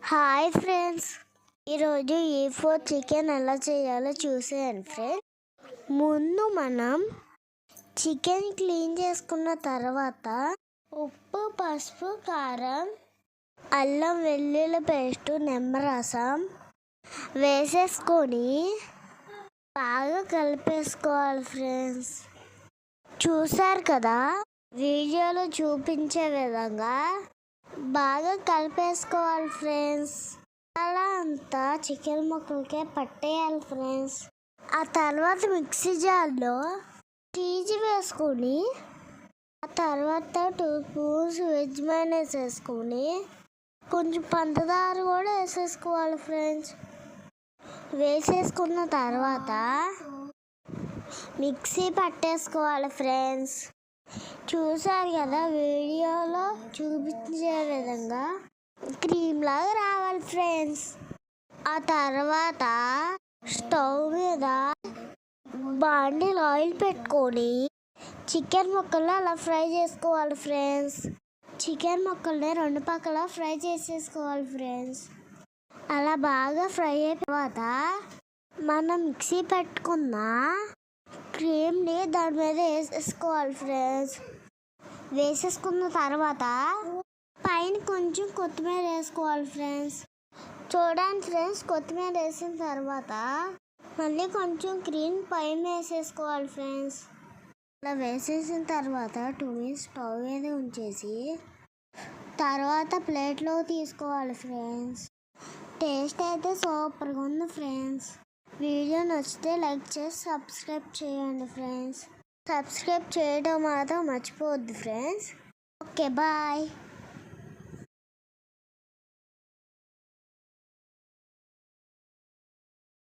Hi friends, ఈరోజు E4 chicken ఎలా చేయాలో చూసేయండి ఫ్రెండ్స్. ముందు మనం చికెన్ క్లీన్ చేసుకున్న తర్వాత ఉప్పు, పసుపు, కారం, అల్లం వెల్లుల్లి పేస్టు, నిమ్మరసం వేసేసుకొని బాగా కలిపేసుకోవాలి ఫ్రెండ్స్. చూసారు కదా, వీడియోలో చూపించే విధంగా బాగా కలిపేసుకోవాలి ఫ్రెండ్స్. అలా అంతా చికెన్ ముక్కలకే పట్టేయాలి ఫ్రెండ్స్. ఆ తర్వాత మిక్సీ జార్లో చీజ్ వేసుకొని, ఆ తర్వాత 2 స్పూన్స్ వెజ్ మైనస్ వేసుకొని కొంచెం పంచదార కూడా వేసేసుకోవాలి ఫ్రెండ్స్. వేసేసుకున్న తర్వాత మిక్సీ పట్టేసుకోవాలి ఫ్రెండ్స్. చూసారు కదా, వీడియోలో చూపించే విధంగా క్రీమ్ లాగా రావాలి ఫ్రెండ్స్. ఆ తర్వాత స్టవ్ మీద బాండిలో ఆయిల్ పెట్టుకొని చికెన్ ముక్కలు అలా ఫ్రై చేసుకోవాలి ఫ్రెండ్స్. చికెన్ ముక్కల్ని 2 పక్కల ఫ్రై చేసేసుకోవాలి ఫ్రెండ్స్. అలా బాగా ఫ్రై అయిన తర్వాత మనం మిక్సీ పెట్టుకున్న క్రీమ్ని దాని మీద వేసేసుకోవాలి ఫ్రెండ్స్. వేసేసుకున్న తర్వాత పైన కొంచెం కొత్తిమీర వేసుకోవాలి ఫ్రెండ్స్. చూడండి ఫ్రెండ్స్, కొత్తిమీర వేసిన తర్వాత మళ్ళీ కొంచెం క్రీమ్ పైన వేసేసుకోవాలి ఫ్రెండ్స్. అలా వేసేసిన తర్వాత 2 మినిట్స్ స్టవ్ మీద ఉంచేసి తర్వాత ప్లేట్లో తీసుకోవాలి ఫ్రెండ్స్. టేస్ట్ అయితే సూపర్గా ఉంది ఫ్రెండ్స్. వీడియో నచ్చితే లైక్ చేసి సబ్స్క్రైబ్ చేయండి ఫ్రెండ్స్. సబ్స్క్రైబ్ చేయడం మాత్రం మర్చిపోవద్దు ఫ్రెండ్స్. Okay, bye.